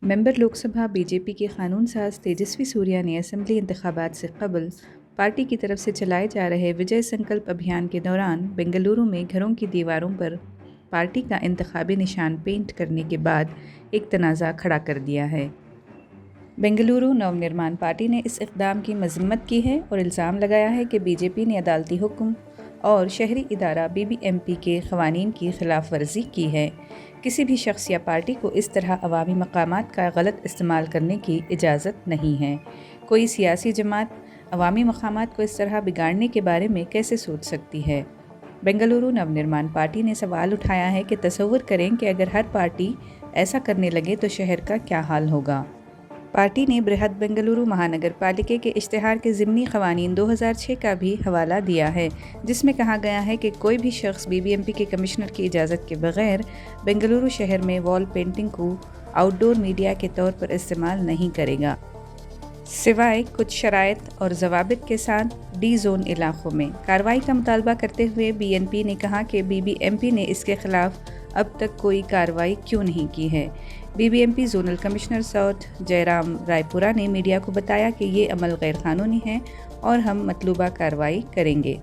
Member Lok Sabha BJP के कानून साज तेजस्वी सूर्या ने असम्बली इंतखाबात से कबल पार्टी की तरफ से चलाए जा रहे विजय संकल्प अभियान के दौरान बेंगलुरु में घरों की दीवारों पर पार्टी का इंतखाबी निशान पेंट करने के बाद एक तनाज़ा खड़ा कर दिया है। बेंगलुरु नवनिर्माण पार्टी ने इस इक़दाम की मज़म्मत की है और इल्ज़ाम लगाया है कि बीजेपी ने अदालती हुक्म और शहरी इदारा बीबीएमपी के क़वानीन की खिलाफ वर्जी की है। किसी भी शख्स या पार्टी को इस तरह अवामी मकामात का गलत इस्तेमाल करने की इजाज़त नहीं है। कोई सियासी जमात अवामी मकामात को इस तरह बिगाड़ने के बारे में कैसे सोच सकती है। बेंगलुरु नवनिर्माण पार्टी ने सवाल उठाया है कि तसव्वुर करें कि अगर हर पार्टी ऐसा करने लगे तो शहर का क्या हाल होगा। पार्टी ने बृहद बेंगलुरु महानगर पालिका के इश्तिहार के ज़िमनी क़वानीन 2006 का भी हवाला दिया है, जिसमें कहा गया है कि कोई भी शख्स बीबीएमपी के कमिश्नर की इजाज़त के बगैर बेंगलुरु शहर में वॉल पेंटिंग को आउटडोर मीडिया के तौर पर इस्तेमाल नहीं करेगा, सिवाय कुछ शराइत और ज़वाबित के साथ डी जोन इलाक़ों में। कार्रवाई का मुतालबा करते हुए बीएनपी ने कहा कि बीबीएमपी ने इसके ख़िलाफ़ अब तक कोई कार्रवाई क्यों नहीं की है। BBMP zonal commissioner south Jairam Raipura ने मीडिया को बताया कि ये अमल गैर कानूनी है और हम मतलूबा कार्रवाई करेंगे।